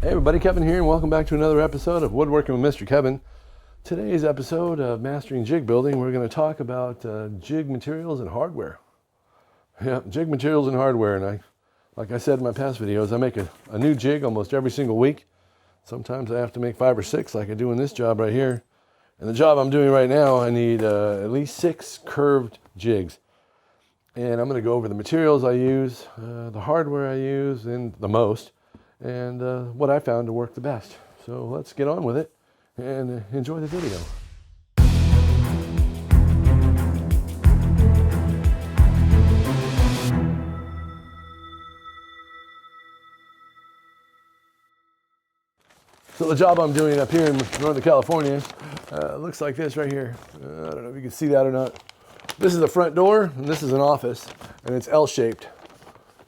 Hey everybody, Kevin here, and welcome back to another episode of Woodworking with Mr. Kevin. Today's episode of Mastering Jig Building, we're going to talk about jig materials and hardware. Yeah, jig materials and hardware, and like I said in my past videos, I make a new jig almost every single week. Sometimes I have to make 5 or 6 like I do in this job right here. And the job I'm doing right now, I need at least 6 curved jigs. And I'm going to go over the materials I use, the hardware I use, and the most, and what I found to work the best. So let's get on with it and enjoy the video. So the job I'm doing up here in Northern California looks like this right here. I don't know if you can see that or not. This is the front door, and this is an office, and it's L-shaped.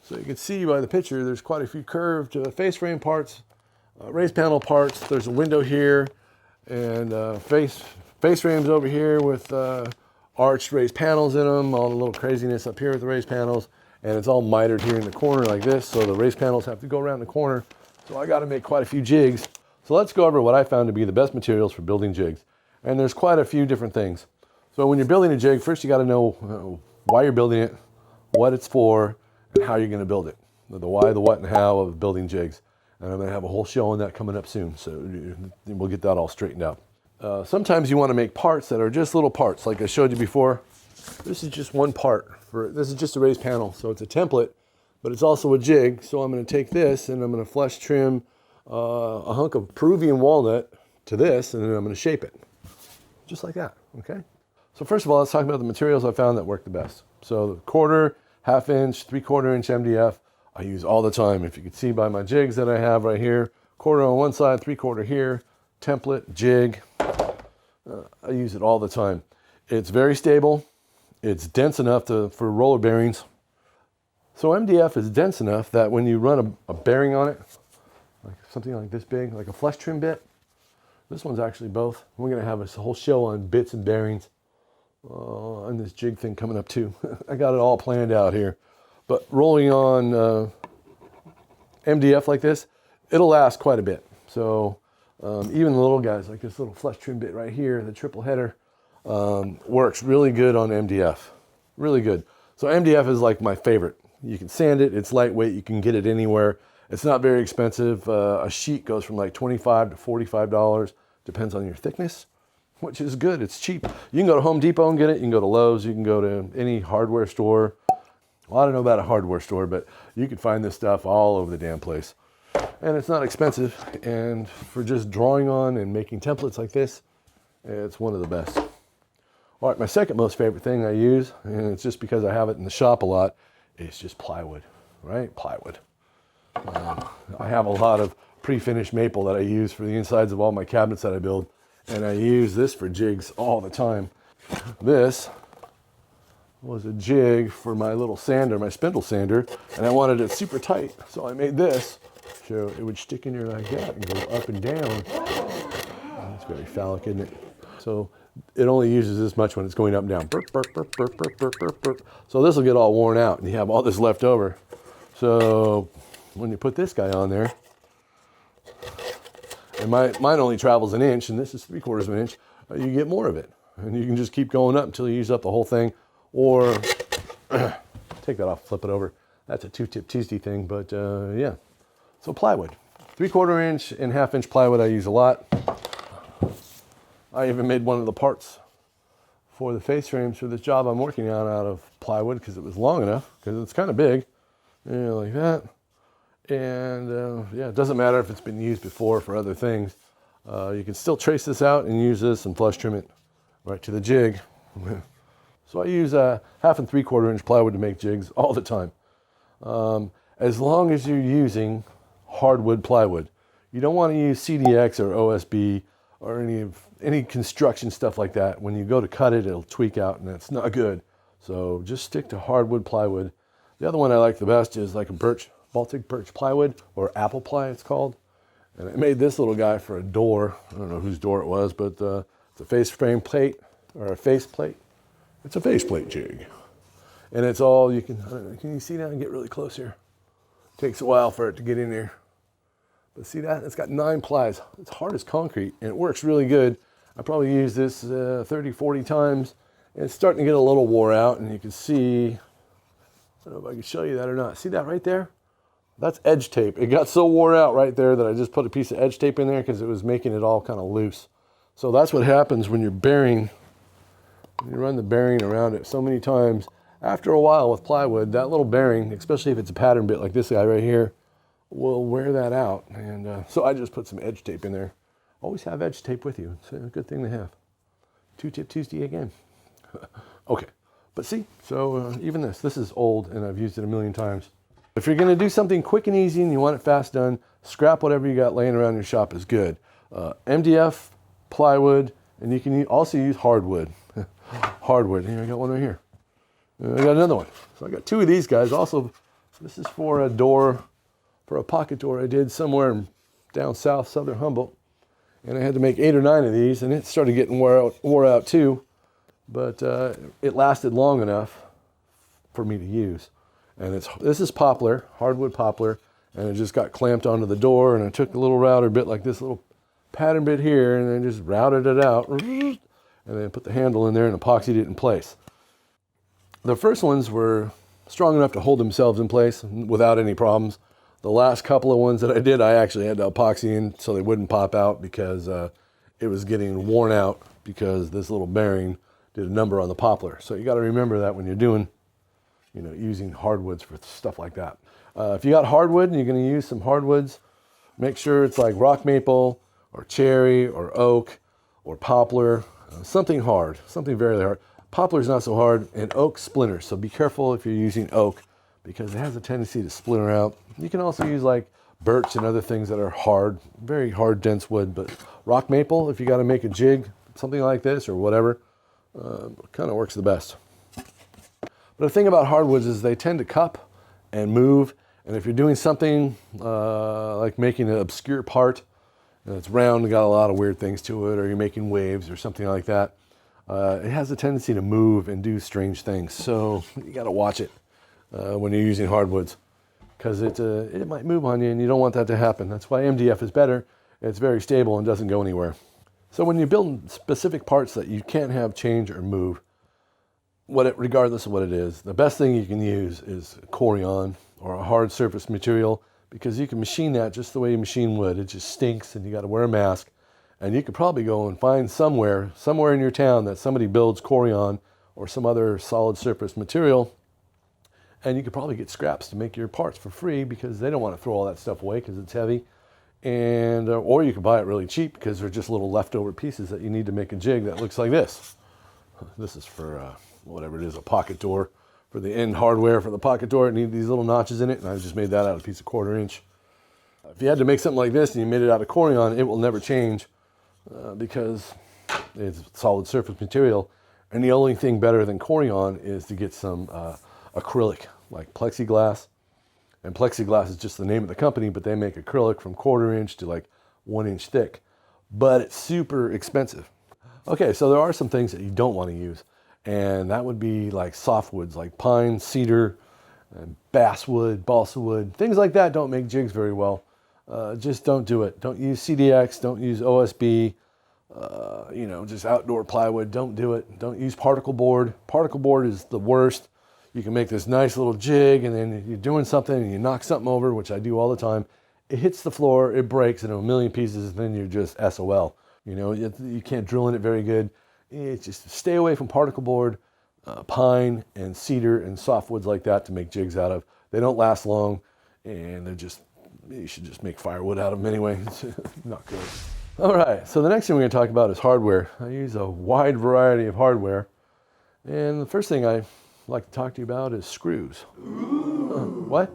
So you can see by the picture, there's quite a few curved face frame parts, raised panel parts. There's a window here, and face frames over here with arched raised panels in them, all the little craziness up here with the raised panels, and it's all mitered here in the corner like this, so the raised panels have to go around the corner. So I got to make quite a few jigs. So let's go over what I found to be the best materials for building jigs. And there's quite a few different things. So when you're building a jig, first you got to know why you're building it, what it's for, and how you're going to build it. The why, the what, and how of building jigs. And I'm going to have a whole show on that coming up soon, so we'll get that all straightened out. Sometimes you want to make parts that are just little parts, like I showed you before. This is just one part. This is just a raised panel, so it's a template, but it's also a jig. So I'm going to take this and I'm going to flush trim a hunk of Peruvian walnut to this, and then I'm going to shape it, just like that, okay? So first of all, let's talk about the materials I found that work the best. So the 1/4, 1/2 inch, 3/4 inch MDF, I use all the time. If you can see by my jigs that I have right here, 1/4 on one side, 3/4 here, template, jig, I use it all the time. It's very stable. It's dense enough for roller bearings. So MDF is dense enough that when you run a bearing on it, like something like this big, like a flush trim bit, this one's actually both. We're going to have a whole show on bits and bearings on this jig thing coming up too. I got it all planned out here. But rolling on MDF like this, it'll last quite a bit. So even the little guys, like this little flush trim bit right here, the triple header, works really good on MDF. Really good. So MDF is like my favorite. You can sand it, it's lightweight, you can get it anywhere. It's not very expensive. A sheet goes from like $25 to $45, depends on your thickness, which is good. It's cheap. You can go to Home Depot and get it. You can go to Lowe's. You can go to any hardware store. Well, I don't know about a hardware store, but you can find this stuff all over the damn place. And it's not expensive. And for just drawing on and making templates like this, it's one of the best. All right, my second most favorite thing I use, and it's just because I have it in the shop a lot, is just plywood, right? Plywood. I have a lot of pre-finished maple that I use for the insides of all my cabinets that I build, and I use this for jigs all the time. This was a jig for my little sander, my spindle sander, and I wanted it super tight, so I made this so it would stick in here like that and go up and down. It's very phallic, isn't it? So it only uses this much when it's going up and down. Burp, burp, burp, burp, burp, burp, burp, burp. So this will get all worn out, and you have all this left over. So when you put this guy on there, and mine only travels 1 inch, and this is 3/4 of an inch, you get more of it. And you can just keep going up until you use up the whole thing, or take that off, flip it over. That's a 2-tip Tuesday thing, but yeah. So plywood, 3/4 inch and 1/2 inch plywood I use a lot. I even made one of the parts for the face frames for this job I'm working on out of plywood because it was long enough, because it's kind of big, like that. And yeah, it doesn't matter if it's been used before for other things. You can still trace this out and use this and flush trim it right to the jig. So I use 1/2 and 3/4 inch plywood to make jigs all the time. As long as you're using hardwood plywood. You don't want to use CDX or OSB or any construction stuff like that. When you go to cut it, it'll tweak out and that's not good. So just stick to hardwood plywood. The other one I like the best is like a Baltic birch plywood, or apple ply it's called. And I made this little guy for a door. I don't know whose door it was, but it's a face frame plate, or a face plate. It's a face plate jig. And it's all, can you see that and get really close here? Takes a while for it to get in there. But see that? It's got 9 plies. It's hard as concrete, and it works really good. I probably used this 30, 40 times. And it's starting to get a little wore out, and you can see, I don't know if I can show you that or not. See that right there? That's edge tape. It got so wore out right there that I just put a piece of edge tape in there because it was making it all kind of loose. So that's what happens when you're bearing, when you run the bearing around it so many times. After a while with plywood, that little bearing, especially if it's a pattern bit like this guy right here, will wear that out. And so I just put some edge tape in there. Always have edge tape with you. It's a good thing to have. Two-Tip Tuesday again. Okay, but see, so even this is old and I've used it a million times. If you're going to do something quick and easy and you want it fast done, scrap whatever you got laying around your shop is good. MDF, plywood, and you can also use hardwood. Hardwood. Here, I got one right here. I got another one. So I got 2 of these guys. Also, this is for a door, for a pocket door I did somewhere down south, southern Humboldt. And I had to make 8 or 9 of these, and it started getting wore out too. But it lasted long enough for me to use. And this is poplar, hardwood poplar, and it just got clamped onto the door, and I took a little router bit like this little pattern bit here, and then just routed it out, and then put the handle in there and epoxied it in place. The first ones were strong enough to hold themselves in place without any problems. The last couple of ones that I did, I actually had to epoxy in so they wouldn't pop out because it was getting worn out because this little bearing did a number on the poplar. So you got to remember that when you're doing, using hardwoods for stuff like that. If you got hardwood and you're going to use some hardwoods, make sure it's like rock maple or cherry or oak or poplar, something hard, something very hard. Poplar's not so hard, and oak splinters. So be careful if you're using oak because it has a tendency to splinter out. You can also use like birch and other things that are hard, very hard, dense wood. But rock maple, if you got to make a jig, something like this or whatever, kind of works the best. But the thing about hardwoods is they tend to cup and move. And if you're doing something like making an obscure part, and it's round and got a lot of weird things to it, or you're making waves or something like that, it has a tendency to move and do strange things. So you got to watch it when you're using hardwoods, because it might move on you, and you don't want that to happen. That's why MDF is better. It's very stable and doesn't go anywhere. So when you build specific parts that you can't have change or move, regardless of what it is, the best thing you can use is Corian or a hard surface material, because you can machine that just the way you machine wood. It just stinks, and you got to wear a mask. And you could probably go and find somewhere in your town that somebody builds Corian or some other solid surface material, and you could probably get scraps to make your parts for free because they don't want to throw all that stuff away because it's heavy. And or you can buy it really cheap because they're just little leftover pieces that you need to make a jig that looks like this. This is for whatever it is, a pocket door. For the end hardware for the pocket door, it needs these little notches in it, and I just made that out of a piece of 1/4 inch. If you had to make something like this and you made it out of Corian, it will never change because it's solid surface material. And the only thing better than Corian is to get some acrylic, like plexiglass. And plexiglass is just the name of the company, but they make acrylic from 1/4 inch to like 1 inch thick. But it's super expensive. Okay, so there are some things that you don't want to use. And that would be like softwoods, like pine, cedar, and basswood, balsa wood. Things like that don't make jigs very well. Just don't do it. Don't use CDX, don't use OSB, just outdoor plywood. Don't do it. Don't use particle board. Particle board is the worst. You can make this nice little jig, and then you're doing something and you knock something over, which I do all the time. It hits the floor, it breaks in a million pieces, and then you're just SOL. You can't drill in it very good. It's just stay away from particle board, pine and cedar and softwoods like that to make jigs out of. They don't last long, and you should just make firewood out of them anyway. It's not good. All right, so the next thing we're going to talk about is hardware. I use a wide variety of hardware, and the first thing I like to talk to you about is screws. What?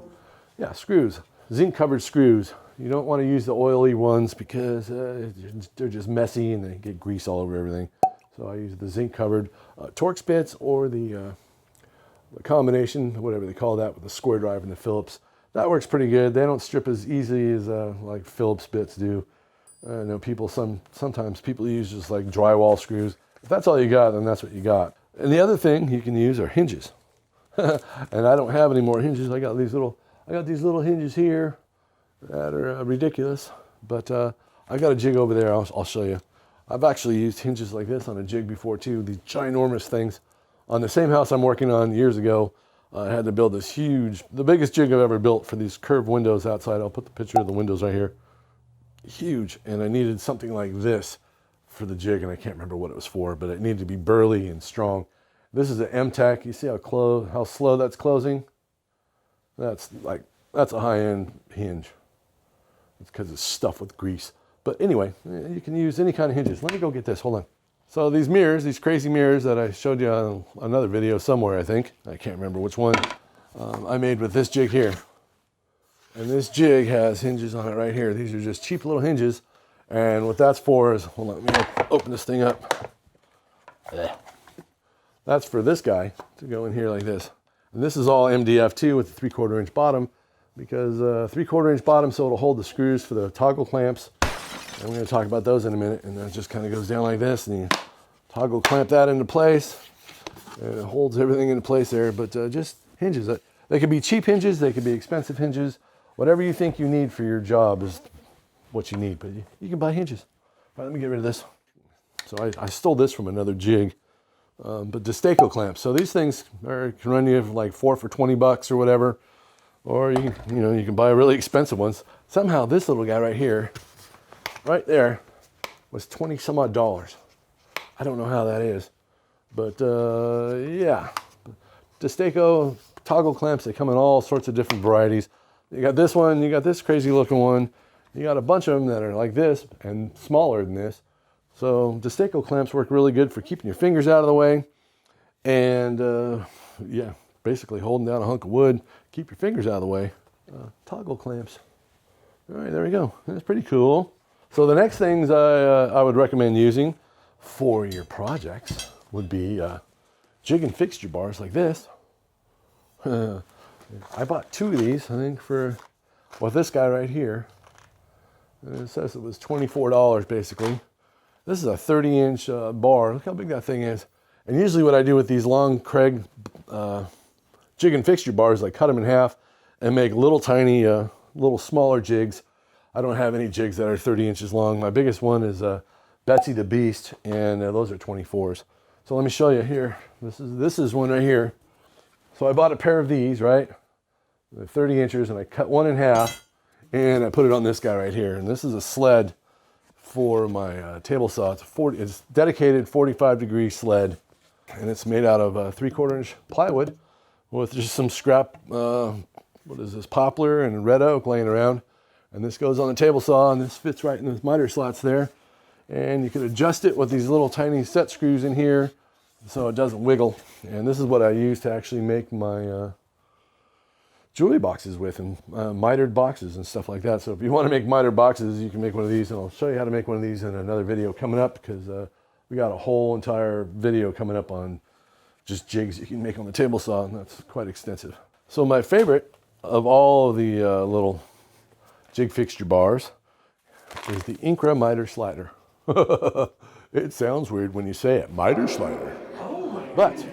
Yeah, screws. Zinc covered screws. You don't want to use the oily ones because they're just messy and they get grease all over everything. So I use the zinc covered Torx bits or the combination, whatever they call that, with the square drive and the Phillips. That works pretty good. They don't strip as easily as like Phillips bits do. I know sometimes people use just like drywall screws. If that's all you got, then that's what you got. And the other thing you can use are hinges. And I don't have any more hinges. I got these little hinges here, that are ridiculous. But I got a jig over there. I'll show you. I've actually used hinges like this on a jig before too. These ginormous things. On the same house I'm working on years ago, I had to build this huge, the biggest jig I've ever built for these curved windows outside. I'll put the picture of the windows right here. Huge, and I needed something like this for the jig, and I can't remember what it was for, but it needed to be burly and strong. This is an M-Tack. You see how slow that's closing? That's a high-end hinge. It's because it's stuffed with grease. But anyway, you can use any kind of hinges. Let me go get this. Hold on. So these mirrors, these crazy mirrors that I showed you on another video somewhere, I think. I can't remember which one. I made with this jig here. And this jig has hinges on it right here. These are just cheap little hinges. And what that's for is, hold on, let me open this thing up. That's for this guy to go in here like this. And this is all MDF too with the 3/4 inch bottom, because 3/4 inch bottom so it'll hold the screws for the toggle clamps. And we're going to talk about those in a minute. And that just kind of goes down like this, and you toggle clamp that into place. And it holds everything into place there. But just hinges. They could be cheap hinges. They could be expensive hinges. Whatever you think you need for your job is what you need. But you can buy hinges. All right, let me get rid of this. So I stole this from another jig. But Destaco clamps. So these things can run you like 4 for $20 or whatever. Or you can buy really expensive ones. Somehow this little guy right here, right there, was 20 some odd dollars. I don't know how that is, but yeah. Destaco toggle clamps, they come in all sorts of different varieties. You got this one, you got this crazy looking one, you got a bunch of them that are like this and smaller than this. So Destaco clamps work really good for keeping your fingers out of the way, and yeah, basically holding down a hunk of wood, keep your fingers out of the way. Toggle clamps. All right, there we go. That's pretty cool. So the next things I would recommend using for your projects would be jig and fixture bars like this. I bought 2 of these, I think, for this guy right here. It says it was $24 basically. This is a 30-inch bar. Look how big that thing is. And usually what I do with these long Craig jig and fixture bars, I cut them in half and make little tiny, little smaller jigs. I don't have any jigs that are 30 inches long. My biggest one is Betsy the Beast, and those are 24s. So let me show you here. This is one right here. So I bought a pair of these, right? They're 30 inches, and I cut one in half, and I put it on this guy right here. And this is a sled for my table saw. It's dedicated 45-degree sled, and it's made out of 3/4 inch plywood with just some scrap, what is this, poplar and red oak laying around. And this goes on the table saw, and this fits right in the miter slots there. And you can adjust it with these little tiny set screws in here so it doesn't wiggle. And this is what I use to actually make my jewelry boxes with, and mitered boxes and stuff like that. So if you want to make mitered boxes, you can make one of these, and I'll show you how to make one of these in another video coming up, because we got a whole entire video coming up on just jigs you can make on the table saw, and that's quite extensive. So my favorite of all of the little jig fixture bars is the Incra miter slider. It sounds weird when you say it, miter slider. But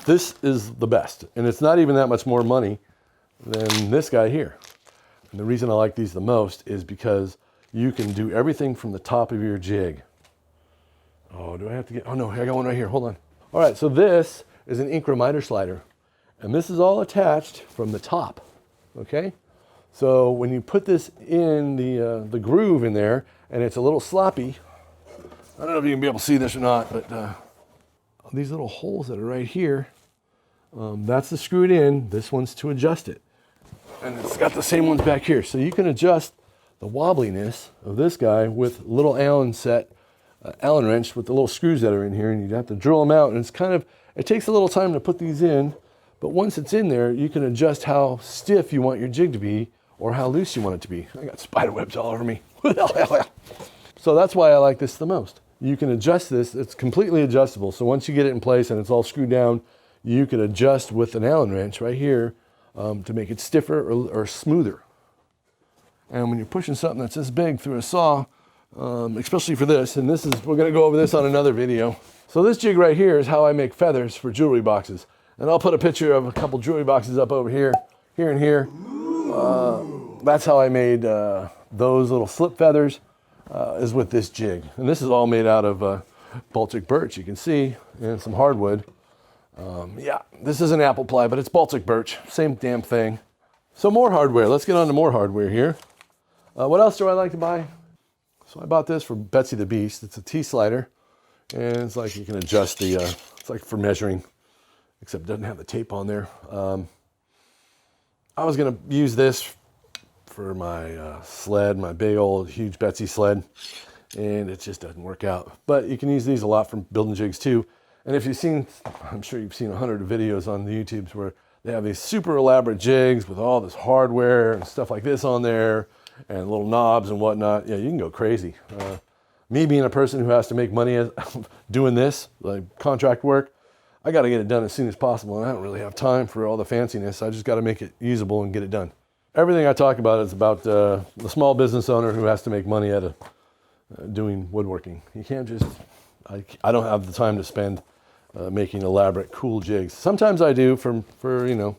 this is the best, and it's not even that much more money than this guy here. And the reason I like these the most is because you can do everything from the top of your jig. Oh, do I have to get, oh no, I got one right here, hold on. All right, so this is an Incra miter slider, and this is all attached from the top, okay? So when you put this in the groove in there, and it's a little sloppy, I don't know if you can be able to see this or not, but these little holes that are right here, that's to screw it in. This one's to adjust it. And it's got the same ones back here. So you can adjust the wobbliness of this guy with little Allen wrench with the little screws that are in here, and you have to drill them out. And it's kind of, it takes a little time to put these in, but once it's in there, you can adjust how stiff you want your jig to be or how loose you want it to be. I got spider webs all over me. So that's why I like this the most. You can adjust this, it's completely adjustable. So once you get it in place and it's all screwed down, you can adjust with an Allen wrench right here to make it stiffer or smoother. And when you're pushing something that's this big through a saw, especially for this, and we're gonna go over this on another video. So this jig right here is how I make feathers for jewelry boxes. And I'll put a picture of a couple jewelry boxes up over here, here and here. that's how I made those little slip feathers, is with this jig. And this is all made out of Baltic birch, you can see, and some hardwood. Yeah, this isn't apple ply, but it's Baltic birch, same damn thing. So more hardware, let's get on to more hardware here. What else do I like to buy? So I bought this for Betsy the Beast. It's a T-slider, and it's like you can adjust the, it's like for measuring, except it doesn't have the tape on there. I was gonna use this for my sled, my big old huge Betsy sled, and it just doesn't work out. But you can use these a lot for building jigs too. And if you've seen, I'm sure you've seen 100 videos on the YouTubes where they have these super elaborate jigs with all this hardware and stuff like this on there, and little knobs and whatnot. Yeah, you can go crazy. Me being a person who has to make money doing this, like contract work, I got to get it done as soon as possible, and I don't really have time for all the fanciness. I just got to make it usable and get it done. Everything I talk about is about the small business owner who has to make money out of doing woodworking. You can't just, I don't have the time to spend making elaborate, cool jigs. Sometimes I do for you know,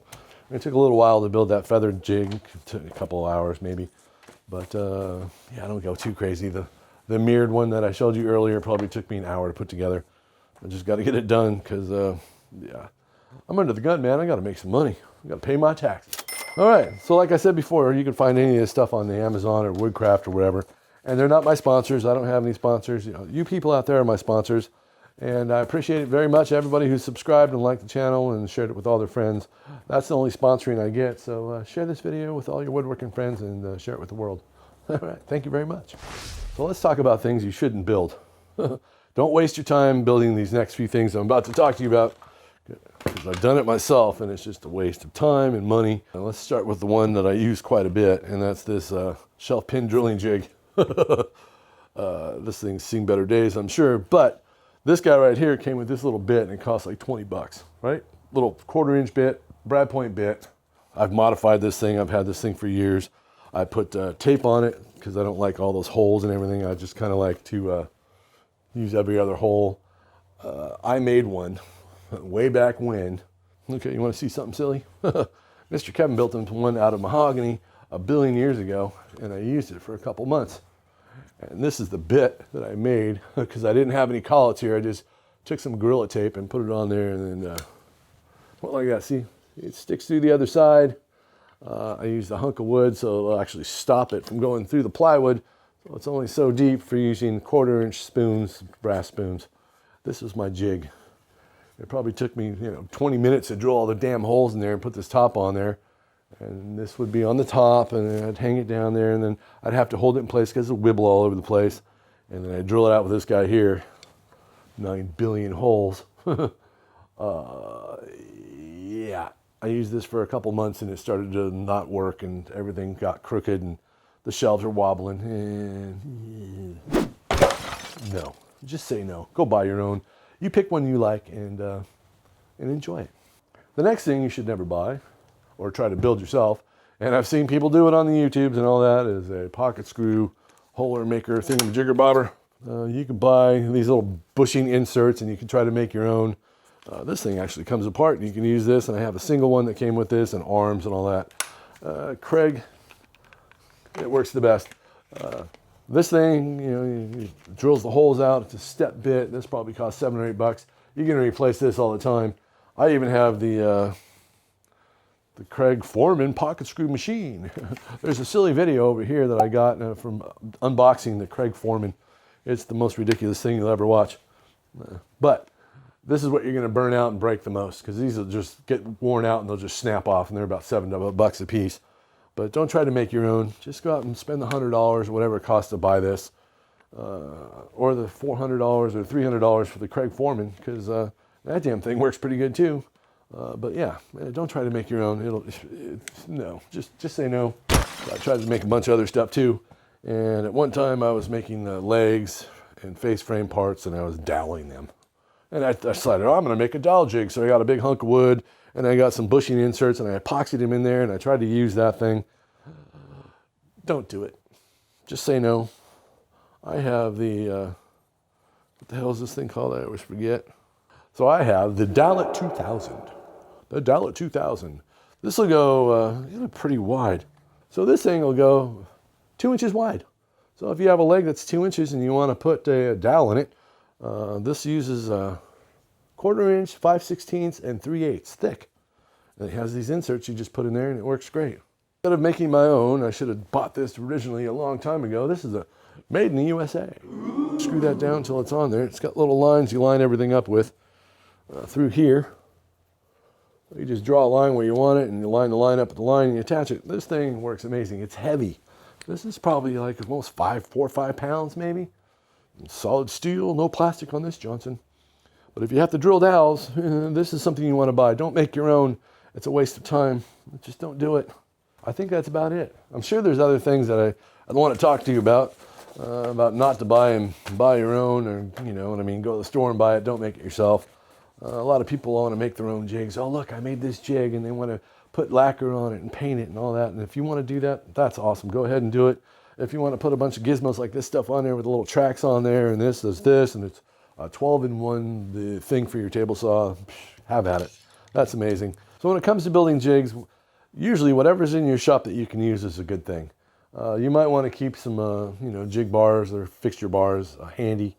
it took a little while to build that feathered jig. It took a couple of hours maybe. But yeah, I don't go too crazy. The mirrored one that I showed you earlier probably took me an hour to put together. I just got to get it done because, yeah, I'm under the gun, man. I got to make some money. I got to pay my taxes. All right, so like I said before, you can find any of this stuff on the Amazon or Woodcraft or whatever. And they're not my sponsors. I don't have any sponsors. You know, you people out there are my sponsors. And I appreciate it very much, everybody who's subscribed and liked the channel and shared it with all their friends. That's the only sponsoring I get. So share this video with all your woodworking friends and share it with the world. All right, thank you very much. So let's talk about things you shouldn't build. Don't waste your time building these next few things I'm about to talk to you about, because I've done it myself and it's just a waste of time and money. And let's start with the one that I use quite a bit, and that's this shelf pin drilling jig. This thing's seen better days, I'm sure, but this guy right here came with this little bit and it cost like 20 bucks, right? Little 1/4-inch bit, brad point bit. I've modified this thing. I've had this thing for years. I put tape on it because I don't like all those holes and everything. I just kind of like to use every other hole. I made one way back when. Okay, you want to see something silly? Mr. Kevin built one out of mahogany a billion years ago, and I used it for a couple months. And this is the bit that I made because I didn't have any collets here. I just took some Gorilla Tape and put it on there, and then went like that. See, it sticks through the other side. I used a hunk of wood so it'll actually stop it from going through the plywood. So it's only so deep for using 1/4-inch spoons, brass spoons. This is my jig. It probably took me 20 minutes to drill all the damn holes in there and put this top on there. And this would be on the top, and then I'd hang it down there, and then I'd have to hold it in place because it'll wibble all over the place. And then I'd drill it out with this guy here. 9 billion holes. Yeah, I used this for a couple months, and it started to not work, and everything got crooked, and the shelves are wobbling. And no, just say no. Go buy your own. You pick one you like and enjoy it. The next thing you should never buy, or try to build yourself, and I've seen people do it on the YouTubes and all that, is a pocket screw holder maker thingamajigger bobber. You can buy these little bushing inserts and you can try to make your own. This thing actually comes apart and you can use this, and I have a single one that came with this and arms and all that. Craig, it works the best. This thing, it drills the holes out. It's a step bit. This probably costs $7 or $8. You can replace this all the time. I even have the Craig Foreman pocket screw machine. There's a silly video over here that I got from unboxing the Craig Foreman. It's the most ridiculous thing you'll ever watch. But this is what you're going to burn out and break the most, because these will just get worn out and they'll just snap off, and they're about $7 a piece. But don't try to make your own. Just go out and spend the $100 or whatever it costs to buy this, or the $400 or $300 for the Craig Foreman, because that damn thing works pretty good too. But yeah, don't try to make your own. No, just say no. I tried to make a bunch of other stuff too. And at one time I was making legs and face frame parts, and I was doweling them. And I decided, I'm going to make a dowel jig. So I got a big hunk of wood, and I got some bushing inserts, and I epoxied them in there, and I tried to use that thing. Don't do it. Just say no. I have the, what the hell is this thing called? I always forget. So I have the Dowlet 2000. The Dowlet 2000. This will go pretty wide. So this thing will go 2 inches wide. So if you have a leg that's 2 inches and you want to put a dowel in it, this uses 1/4 inch, 5/16, and 3/8 thick. And it has these inserts you just put in there and it works great. Instead of making my own, I should have bought this originally a long time ago. This is a made in the USA. Screw that down until it's on there. It's got little lines you line everything up with through here. You just draw a line where you want it and you line the line up with the line and you attach it. This thing works amazing. It's heavy. This is probably like almost 4 or 5 pounds maybe. Solid steel, no plastic on this, Johnson. But if you have to drill dowels, this is something you want to buy. Don't make your own. It's a waste of time. Just don't do it. I think that's about it. I'm sure there's other things that I want to talk to you about not to buy your own, or you know what I mean, go to the store and buy it. Don't make it yourself. A lot of people want to make their own jigs. Oh, look, I made this jig, and they want to put lacquer on it and paint it and all that. And if you want to do that, that's awesome. Go ahead and do it. If you want to put a bunch of gizmos like this stuff on there with the little tracks on there, and this does this, and it's a 12-in-1 the thing for your table saw, have at it. That's amazing. So when it comes to building jigs, usually whatever's in your shop that you can use is a good thing. You might want to keep some jig bars or fixture bars handy,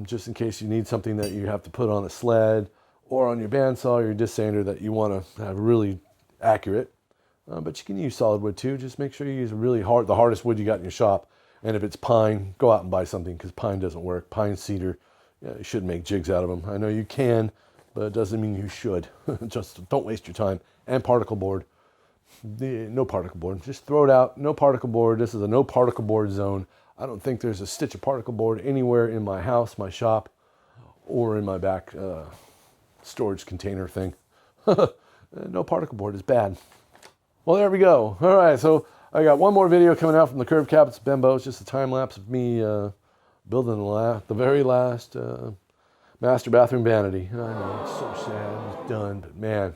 just in case you need something that you have to put on a sled or on your bandsaw or your disc sander that you want to have really accurate. But you can use solid wood too. Just make sure you use the hardest wood you got in your shop. And if it's pine, go out and buy something, because pine doesn't work. Pine, cedar, yeah, you shouldn't make jigs out of them. I know you can, but it doesn't mean you should. Just don't waste your time. And particle board. No particle board. Just throw it out. No particle board. This is a no particle board zone. I don't think there's a stitch of particle board anywhere in my house, my shop, or in my back storage container thing. No particle board is bad. Well, there we go. All right, so I got one more video coming out from the Curved Cabinets Bembo. It's just a time lapse of me building the very last master bathroom vanity. I know, it's so sad it's done, but man,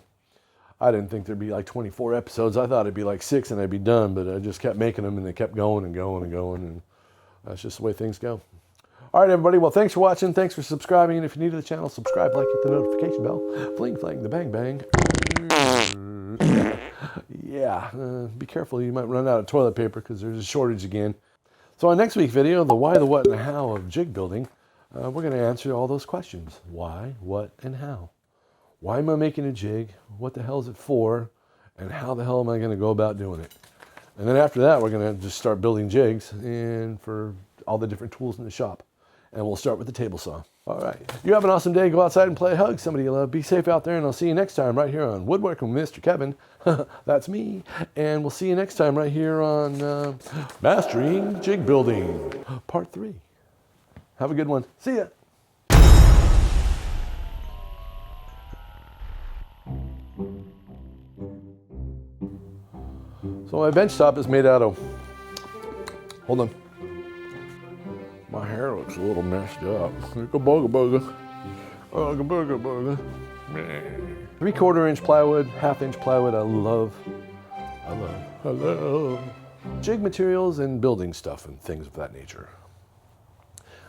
I didn't think there'd be like 24 episodes. I thought it'd be like 6 and I'd be done, but I just kept making them and they kept going and going and going, and that's just the way things go. All right, everybody. Well, thanks for watching. Thanks for subscribing. And if you're new to the channel, subscribe, like, hit the notification bell. Fling, flang, the bang, bang. Yeah, be careful. You might run out of toilet paper because there's a shortage again. So on next week's video, the why, the what, and the how of jig building, we're going to answer all those questions. Why, what, and how. Why am I making a jig? What the hell is it for? And how the hell am I going to go about doing it? And then after that, we're going to just start building jigs and for all the different tools in the shop. And we'll start with the table saw. All right. You have an awesome day. Go outside and play hug somebody you love. Be safe out there, and I'll see you next time right here on Woodworking with Mr. Kevin. That's me. And we'll see you next time right here on Mastering Jig Building, Part 3. Have a good one. See ya. So my bench top is made out of, hold on. My hair looks a little messed up. Like a booger booger. Oh, like a booger booger. 3/4 inch plywood, 1/2 inch plywood. I love. Jig materials and building stuff and things of that nature.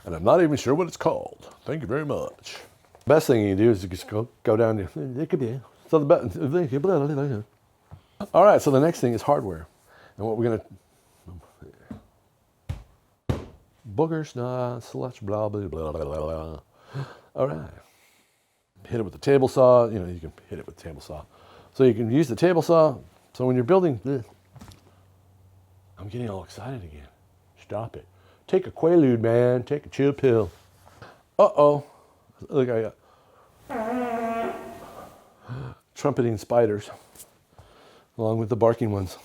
And I'm not even sure what it's called. Thank you very much. Best thing you do is you just go down to, it could be. So the button. All right, so the next thing is hardware. And what we're going to, boogers, nah, slush, blah, blah, blah, blah, blah. All right. Hit it with the table saw. You know, you can hit it with the table saw. So you can use the table saw. So when you're building, I'm getting all excited again. Stop it. Take a Quaalude, man. Take a chill pill. Uh-oh. Look, I got trumpeting spiders along with the barking ones.